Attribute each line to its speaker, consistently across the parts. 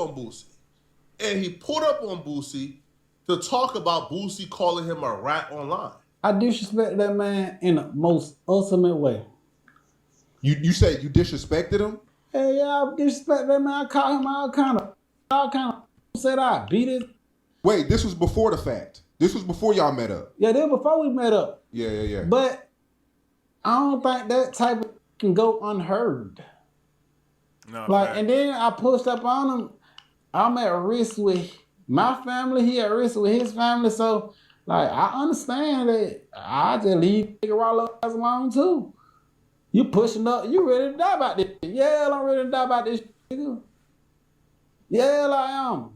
Speaker 1: on Boosie. And he pulled up on Boosie to talk about Boosie calling him a rat online.
Speaker 2: I disrespect that man in the most ultimate way.
Speaker 3: You said you disrespected him?
Speaker 2: Hey, yeah, I disrespect that man. I call him all kind of said I beat it.
Speaker 3: Wait, this was before the fact. This was before y'all met up.
Speaker 2: Yeah, this before we met up.
Speaker 3: Yeah.
Speaker 2: But I don't think that type of can go unheard.
Speaker 4: No,
Speaker 2: like,
Speaker 4: fact.
Speaker 2: and then I pushed up on him. I'm at risk with my family. He at risk with his family. So, like, I understand that I just leave nigga Ralo alone too. You pushing up. You ready to die about this? Yeah, I'm ready to die about this nigga. Yeah, I am.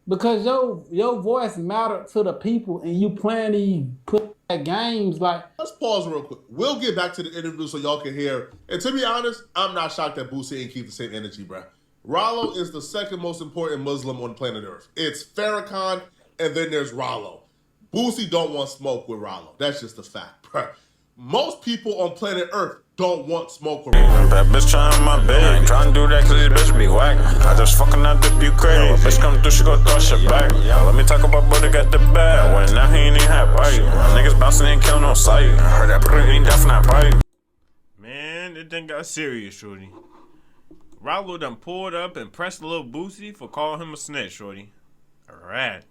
Speaker 2: Because your voice mattered to the people, and you playing these put games like.
Speaker 1: Let's pause real quick. We'll get back to the interview so y'all can hear. And to be honest, I'm not shocked that Boosie ain't keep the same energy, bro. Ralo is the second most important Muslim on planet Earth. It's Farrakhan, and then there's Ralo. Boosie don't want smoke with Ralo. That's just a fact, bro. Most people on planet Earth don't want smoke with Ralo.
Speaker 5: That bitch trying my bed. I ain't trying to do that cause this bitch be whack. I just fucking out the Ukraine. Bitch come through, she gon' throw shit back. Let me talk about brother got the bag. When now he ain't even have pipe. Niggas bouncing ain't count on sight. Heard that brother ain't definitely pipe.
Speaker 4: Man, it done got serious, shorty. Ralo done pulled up and pressed a little Boosie for calling him a snitch, shorty. Alright.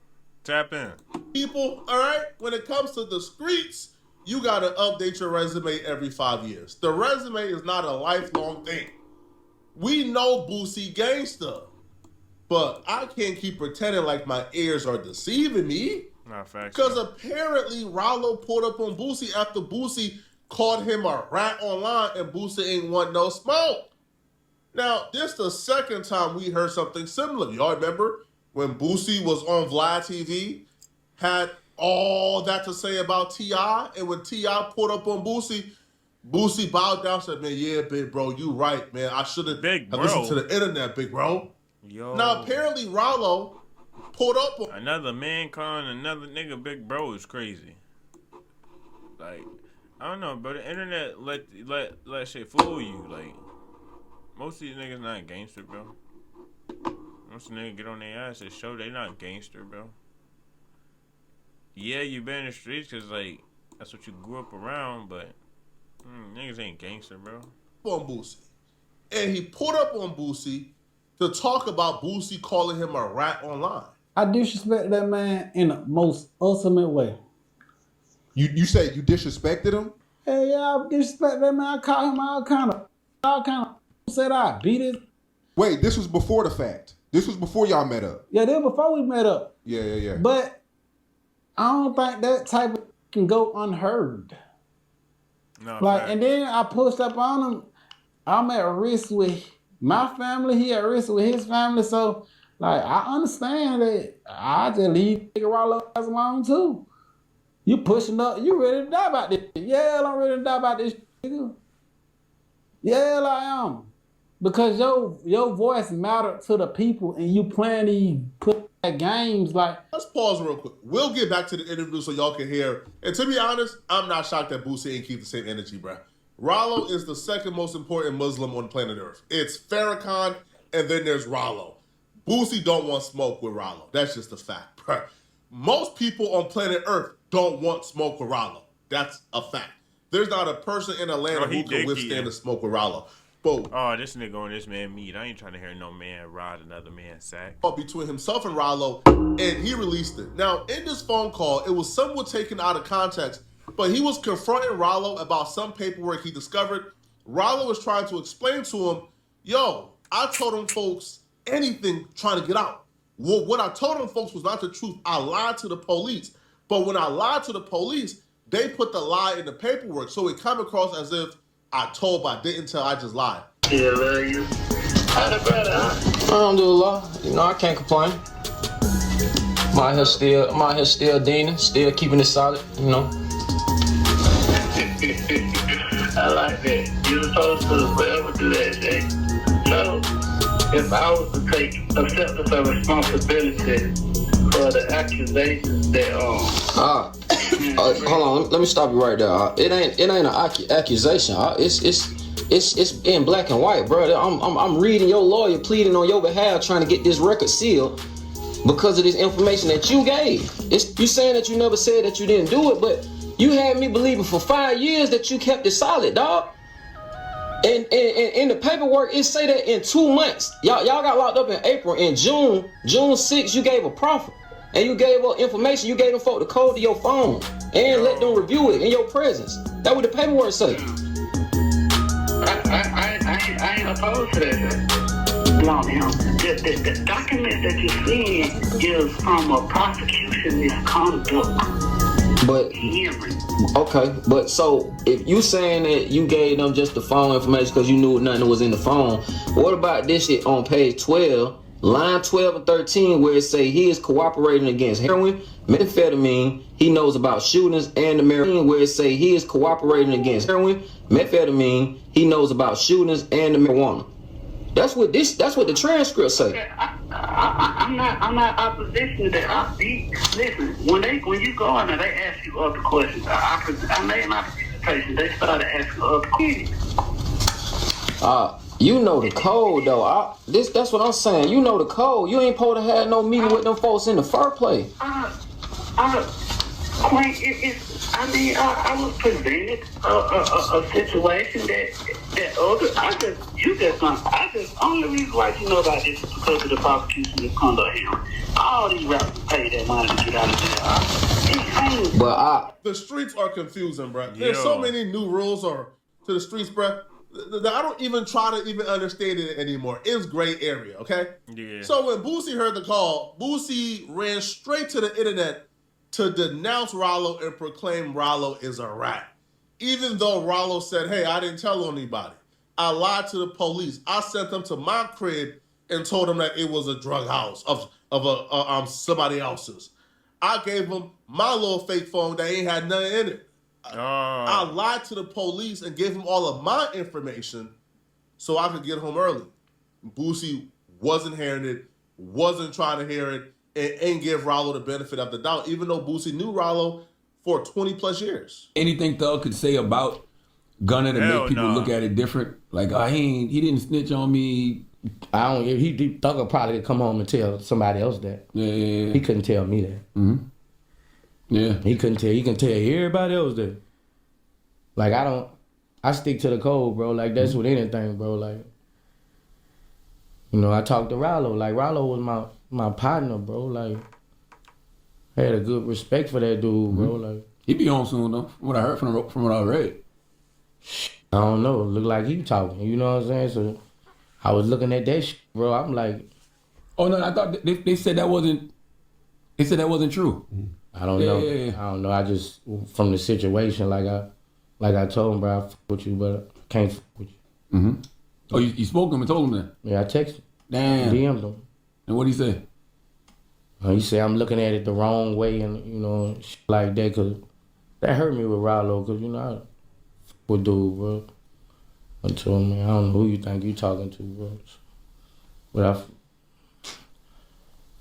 Speaker 4: Tap in.
Speaker 1: People, all right, when it comes to the streets, you gotta update your resume every 5 years. The resume is not a lifelong thing. We know Boosie gangsta, but I can't keep pretending like my ears are deceiving me.
Speaker 4: Not facts.
Speaker 1: Because apparently Ralo pulled up on Boosie after Boosie called him a rat online and Boosie ain't want no smoke. Now, this the second time we heard something similar. Y'all remember when Boosie was on Vlad TV, had all that to say about T.I., and when T.I. pulled up on Boosie, Boosie bowed down and said, man, yeah, big bro, you right, man. I should have listened to the internet, big bro.
Speaker 4: Yo.
Speaker 1: Now, apparently Ralo pulled up on...
Speaker 4: Another man calling another nigga big bro is crazy. Like, I don't know, but the internet let shit fool you. Like, most of these niggas not gangster, bro. Most of the niggas get on their ass and show they not gangster, bro. Yeah, you been in the streets because, like, that's what you grew up around, but niggas ain't gangster, bro.
Speaker 1: On Boosie. And he pulled up on Boosie to talk about Boosie calling him a rat online.
Speaker 2: I disrespect that man in the most ultimate way.
Speaker 3: You said you disrespected him?
Speaker 2: Hey, yeah, I disrespect that man. I call him all kind of said I beat it.
Speaker 3: Wait, this was before the fact. This was before y'all met up.
Speaker 2: Yeah, this before we met up.
Speaker 3: Yeah.
Speaker 2: But I don't think that type of can go unheard.
Speaker 4: No,
Speaker 2: like,
Speaker 4: fact.
Speaker 2: and then I pushed up on him. I'm at risk with my family. He at risk with his family. So, like, I understand that I just leave nigga Ralo alone too. You pushing up. You ready to die about this? Yeah, I'm ready to die about this nigga. Yeah, I am. Because your voice mattered to the people, and you playing these put games like.
Speaker 1: Let's pause real quick. We'll get back to the interview so y'all can hear. And to be honest, I'm not shocked that Boosie ain't keep the same energy, bro. Ralo is the second most important Muslim on planet Earth. It's Farrakhan, and then there's Ralo. Boosie don't want smoke with Ralo. That's just a fact, bro. Most people on planet Earth don't want smoke with Ralo. That's a fact. There's not a person in Atlanta who can withstand the smoke with Ralo. But
Speaker 4: oh, this nigga on this man meat. I ain't trying to hear no man ride another man's sack.
Speaker 1: Between himself and Ralo, and he released it. Now, in this phone call, it was somewhat taken out of context, but he was confronting Ralo about some paperwork he discovered. Ralo was trying to explain to him, yo, I told them folks anything trying to get out. What I told them folks was not the truth. I lied to the police. But when I lied to the police, they put the lie in the paperwork. So it came across as if I told, but I didn't tell, I just lied.
Speaker 6: Yeah, love you. How the brother, huh? Alhamdulillah. You know, I can't complain. I'm out here still Deaning, still keeping it solid, you know. I like that. You're supposed to forever do that, Jay. So, if I was to take acceptance of responsibility for the accusations that hold on, let me stop you right there. It ain't an accusation.
Speaker 7: It's in black and white, bro. I'm reading your lawyer pleading on your behalf, trying to get this record sealed because of this information that you gave. You saying that you never said that you didn't do it, but you had me believing for 5 years that you kept it solid, dog. And in the paperwork, it say that in 2 months, y'all got locked up in April. In June 6th, you gave a proffer. And you gave up information. You gave them folk the code to your phone. And let them review it in your presence. That's what the paperwork say.
Speaker 6: I ain't opposed to that. No, the document that you're seeing is from a prosecution misconduct.
Speaker 7: But okay, but so if you saying that you gave them just the phone information because you knew nothing was in the phone, what about this shit on page 12, line 12 and 13, where it say he is cooperating against heroin, methamphetamine, he knows about shootings, and the marijuana, where it say he is cooperating against heroin, methamphetamine, he knows about shootings, and the marijuana. That's what the transcript say.
Speaker 6: I'm not opposition to that. Listen, when you go in there, they ask you other questions. I made my presentation. They started asking other questions.
Speaker 7: You know the code though. That's what I'm saying. You know the code. You ain't supposed to have no meeting with them folks in the first place.
Speaker 6: Queen, I was presented a situation that other. I just only reason why you know about this is because of the prosecution misconduct hearing. All these rappers pay that money to get out of jail.
Speaker 7: But
Speaker 1: the streets are confusing, bro. There's so many new rules to the streets, bro. I don't even try to even understand it anymore. It's gray area, okay?
Speaker 4: Yeah.
Speaker 1: So when Boosie heard the call, Boosie ran straight to the internet to denounce Ralo and proclaim Ralo is a rat. Even though Ralo said, hey, I didn't tell anybody. I lied to the police. I sent them to my crib and told them that it was a drug house of somebody else's. I gave them my little fake phone that ain't had nothing in it. I lied to the police and gave them all of my information so I could get home early. Boosie wasn't hearing it, wasn't trying to hear it, and give Ralo the benefit of the doubt, even though Boosie knew Ralo for 20 plus years.
Speaker 8: Anything Thug could say about Gunna to make people look at it different? Like, he didn't snitch on me.
Speaker 9: Thug would probably come home and tell somebody else that.
Speaker 8: Yeah.
Speaker 9: He couldn't tell me that.
Speaker 8: Mm-hmm. Yeah.
Speaker 9: He can tell everybody else that. Like, I stick to the code, bro. Like, that's with anything, bro. Like, you know, I talked to Ralo. Like, Ralo was my partner, bro. Like, I had a good respect for that dude, bro. Like,
Speaker 8: he be on soon, though, from what I heard, from what I read.
Speaker 9: I don't know. It looked like he talking, you know what I'm saying? So, I was looking at that shit, bro. I'm like...
Speaker 8: Oh, no, I thought they said that wasn't... They said that wasn't true.
Speaker 9: I don't know. Yeah. I don't know. I just... From the situation, like I told him, bro, I fuck with you, but I can't fuck with you.
Speaker 8: Mm-hmm. Oh, you spoke to him and told him that?
Speaker 9: Yeah, I texted him.
Speaker 8: Damn.
Speaker 9: DM'd him.
Speaker 8: And what'd he say?
Speaker 9: He said, I'm looking at it the wrong way and, you know, shit like that, because that hurt me with Ralo, because, you know, I fuck with dude, bro. I told him, man, I don't know who you think you talking to, bro. But I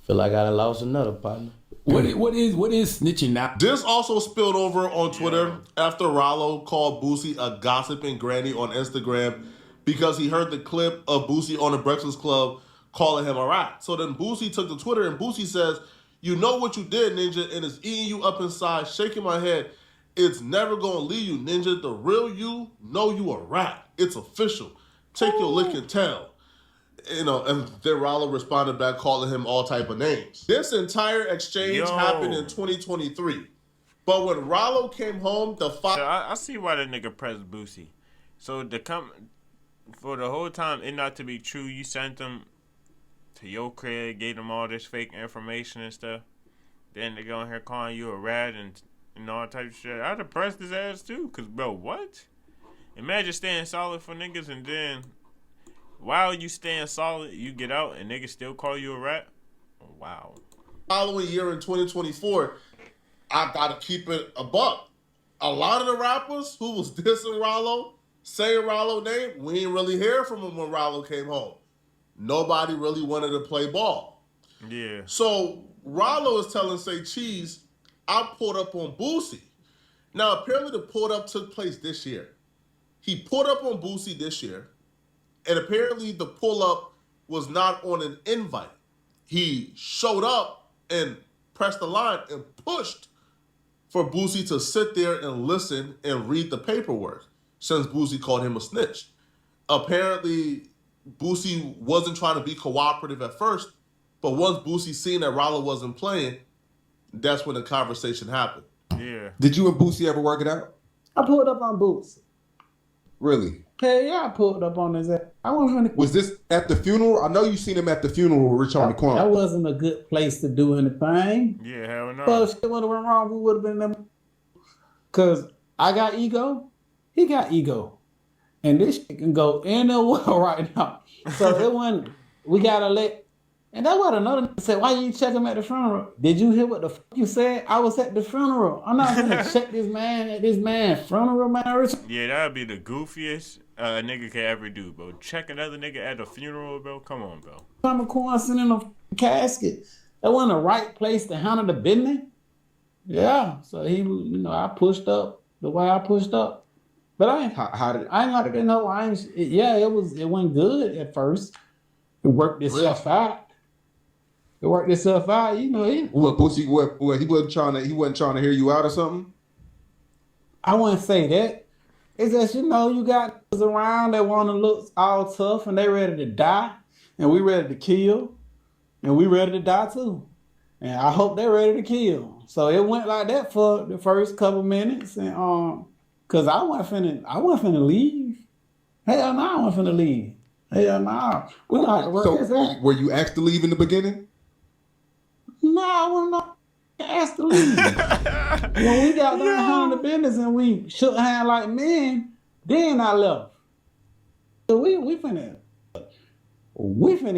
Speaker 9: feel like I done lost another partner.
Speaker 8: What is snitching now?
Speaker 1: This also spilled over on Twitter after Ralo called Boosie a gossiping granny on Instagram because he heard the clip of Boosie on the Breakfast Club calling him a rat. So then Boosie took to Twitter and Boosie says, you know what you did, Ninja, and it's eating you up inside, shaking my head. It's never gonna leave you, Ninja. The real you know you a rat. It's official. Take your lick and tell. You know, and then Ralo responded back calling him all type of names. This entire exchange happened in 2023. But when Ralo came home,
Speaker 4: I see why the nigga pressed Boosie. So for the whole time, it not to be true, you sent them to your crib, gave them all this fake information and stuff. Then they go in here calling you a rat and all type of shit. I'd have pressed his ass too, cause bro, what? Imagine staying solid for niggas and then while you staying solid, you get out and niggas still call you a rat? Wow.
Speaker 1: Following year in 2024, I gotta keep it a buck. A lot of the rappers who was dissing Ralo, saying Ralo name, we ain't really hear from him when Ralo came home. Nobody really wanted to play ball.
Speaker 4: Yeah. So
Speaker 1: Ralo is telling Say Cheese, I pulled up on Boosie. Now apparently the pulled up took place this year. he pulled up on Boosie this year, and apparently the pull-up was not on an invite. He showed up and pressed the line and pushed for Boosie to sit there and listen and read the paperwork, since Boosie called him a snitch. Apparently, Boosie wasn't trying to be cooperative at first, but once Boosie seen that Ralo wasn't playing, that's when the conversation happened.
Speaker 4: Yeah.
Speaker 3: Did you and Boosie ever work it out?
Speaker 2: I pulled up on Boosie.
Speaker 3: Really?
Speaker 2: Hell yeah, I pulled up on his ass. I wasn't finna.
Speaker 3: Was this at the funeral? I know you seen him at the funeral with Rich Homie Quan.
Speaker 2: That wasn't a good place to do anything.
Speaker 4: Yeah, hell no.
Speaker 2: But if shit would have went wrong, we would have been them. Cause I got ego, he got ego, and this shit can go anywhere right now. So it wasn't. We gotta let. And that's what another nigga said. Why you check him at the funeral? Did you hear what the fuck you said? I was at the funeral. I'm not gonna check this man at this man's funeral, man.
Speaker 4: Yeah, that'd be the goofiest a nigga can ever do, bro. Check another nigga at the funeral, bro. Come on, bro.
Speaker 2: I'm a coincidence in a casket. That wasn't the right place to handle the business. Yeah, so he, I pushed up the way I pushed up, but I ain't like to know. It went good at first. It worked itself out. Well,
Speaker 3: Boosie, he wasn't trying to hear you out or something.
Speaker 2: I wouldn't say that. It's just you got around that want to look all tough and they ready to die, and we ready to kill, and we ready to die too. And I hope they're ready to kill. So it went like that for the first couple minutes, and cause I wasn't finna leave. Hell no, I wasn't finna leave. Hell no, we like to work this out.
Speaker 3: Were you asked to leave in the beginning?
Speaker 2: No, I wasn't not asked to leave. When we got done handling the business and we shook hands like men, then I left. So we finna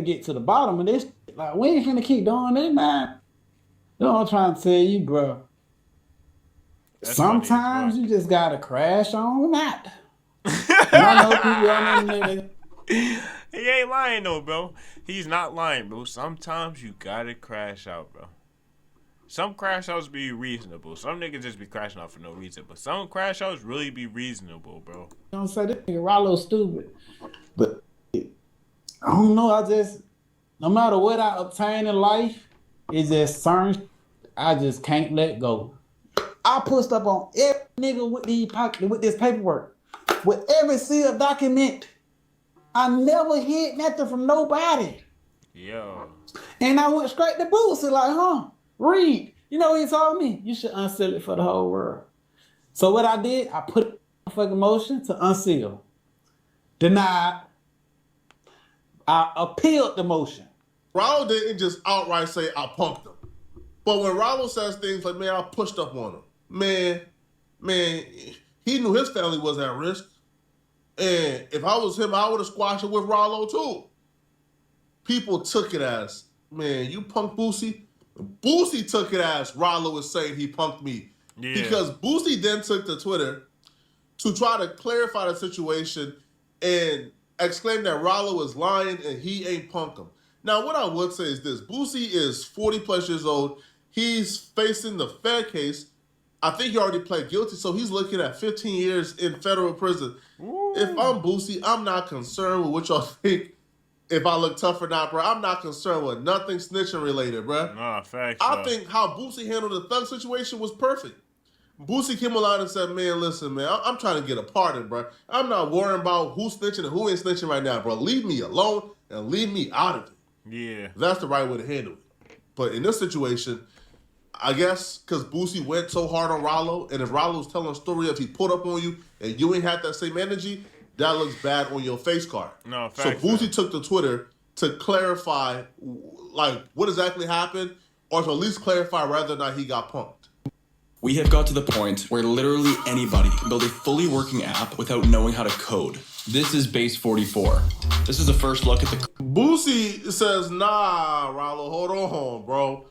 Speaker 2: get to the bottom of this. Like, we ain't finna keep doing this, man. You know what I'm trying to tell you, bro.
Speaker 4: That's
Speaker 2: sometimes you just gotta crash on that. I know people
Speaker 4: He ain't lying though, bro. He's not lying, bro. Sometimes you gotta crash out, bro. Some crash outs be reasonable. Some niggas just be crashing out for no reason. But some crash outs really be reasonable, bro.
Speaker 2: Don't say this nigga Ralo stupid. But I don't know, no matter what I obtain in life, it's just certain I just can't let go. I pushed up on every nigga with this paperwork. With every sealed document. I never hid nothing from nobody.
Speaker 4: Yo.
Speaker 2: And I went straight to Boosie like, read. You know what he told me? You should unseal it for the whole world. So what I did, I put a fucking motion to unseal. Denied. I appealed the motion.
Speaker 1: Ralo didn't just outright say, I punked him. But when Ralo says things like, man, I pushed up on him. Man, he knew his family was at risk. And if I was him, I would have squashed it with Ralo too. People took it as, man, you punked Boosie? Boosie took it as Ralo was saying he punked me. Yeah. Because Boosie then took to Twitter to try to clarify the situation and exclaim that Ralo is lying and he ain't punked him. Now, what I would say is this. Boosie is 40 plus years old. He's facing the Fed case. I think he already pled guilty, so he's looking at 15 years in federal prison. Ooh. If I'm Boosie, I'm not concerned with what y'all think. If I look tough or not, bro, I'm not concerned with nothing snitching related, bro.
Speaker 4: Nah, facts.
Speaker 1: I think how Boosie handled the thug situation was perfect. Boosie came along and said, man, listen, man, I'm trying to get a pardon, bro. I'm not worrying about who's snitching and who ain't snitching right now, bro. Leave me alone and leave me out of it.
Speaker 4: Yeah.
Speaker 1: That's the right way to handle it. But in this situation, I guess because Boosie went so hard on Ralo, and if Ralo's telling a story of he put up on you and you ain't had that same energy, that looks bad on your face card.
Speaker 4: No, facts.
Speaker 1: So Boosie took to Twitter to clarify, like, what exactly happened, or to at least clarify whether or not he got punked.
Speaker 10: We have got to the point where literally anybody can build a fully working app without knowing how to code. This is Base 44. This is the first look at the...
Speaker 1: Boosie says, nah, Ralo, hold on, bro.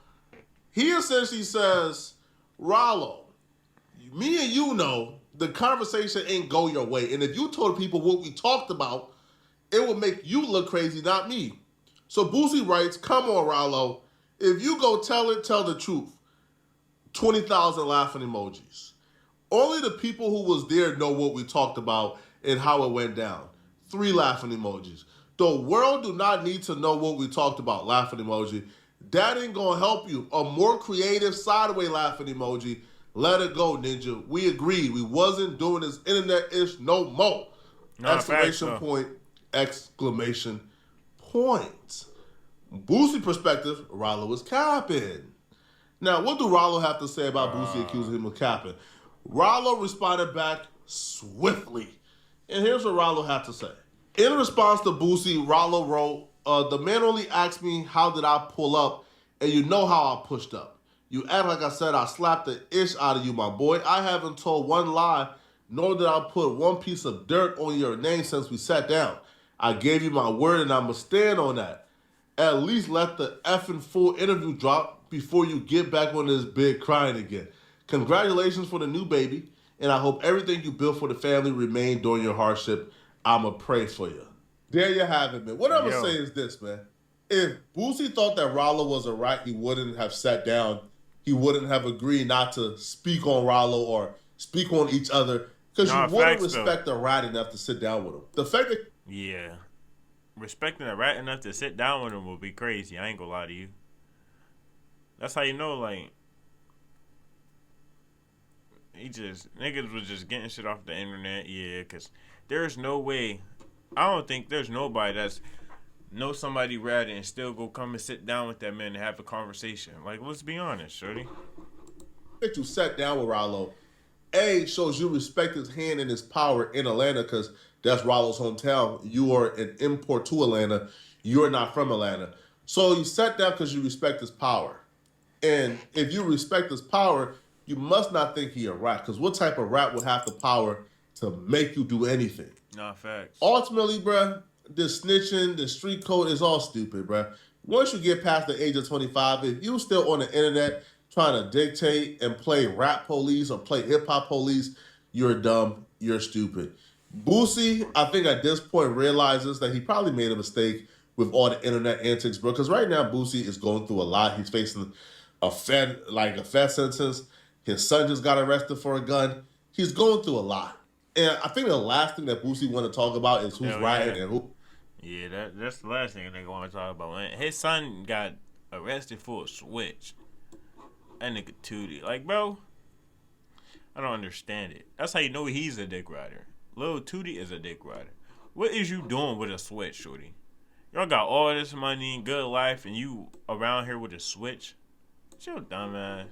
Speaker 1: He essentially says, Ralo, me and you know the conversation ain't go your way. And if you told people what we talked about, it would make you look crazy, not me. So Boosie writes, come on, Ralo. If you go tell it, tell the truth. 20,000 laughing emojis. Only the people who was there know what we talked about. and how it went down. 3 laughing emojis. The world do not need to know what we talked about, laughing emoji. That ain't gonna help you. A more creative sideways laughing emoji. Let it go, Ninja. We agreed. We wasn't doing this internet-ish no more. Exclamation point, exclamation point. Boosie perspective, Ralo was capping. Now, what do Ralo have to say about Boosie accusing him of capping? Ralo responded back swiftly. And here's what Ralo had to say. In response to Boosie, Ralo wrote, the man only asked me how did I pull up, and you know how I pushed up. You act like I said I slapped the ish out of you, my boy. I haven't told one lie, nor did I put one piece of dirt on your name since we sat down. I gave you my word, and I'ma stand on that. At least let the effing full interview drop before you get back on this big crying again. Congratulations for the new baby, and I hope everything you built for the family remained during your hardship. I'ma pray for you. There you have it, man. What I'm gonna say is this, man. If Boosie thought that Ralo was a rat, he wouldn't have sat down. He wouldn't have agreed not to speak on Ralo or speak on each other because you wouldn't respect a rat enough to sit down with him. The fact that
Speaker 4: respecting a rat enough to sit down with him would be crazy. I ain't gonna lie to you. That's how you know, like, niggas was just getting shit off the internet, because there's no way, I don't think there's nobody that's know somebody ratted and still go come and sit down with that man and have a conversation. Like, let's be honest, shorty.
Speaker 1: That you sat down with Ralo, shows you respect his hand and his power in Atlanta because that's Ralo's hometown. You are an import to Atlanta. You're not from Atlanta. So you sat down because you respect his power. And if you respect his power, you must not think he a rat. Because what type of rat would have the power to make you do anything?
Speaker 4: Nah, facts.
Speaker 1: Ultimately, bruh, this snitching, the street code is all stupid, bruh. Once you get past the age of 25, if you still on the internet trying to dictate and play rap police or play hip-hop police, you're dumb, you're stupid. Boosie, I think at this point realizes that he probably made a mistake with all the internet antics, bro. Because right now, Boosie is going through a lot. He's facing a Fed sentence. His son just got arrested for a gun. He's going through a lot. And I think the last thing that Boosie want to talk about is who's rioting and who.
Speaker 4: Yeah, that's the last thing they want to talk about. His son got arrested for a switch. That nigga Tootie. Like, bro, I don't understand it. That's how you know he's a dick rider. Lil Tootie is a dick rider. What is you doing with a switch, shorty? Y'all got all this money and good life and you around here with a switch? It's your dumb ass.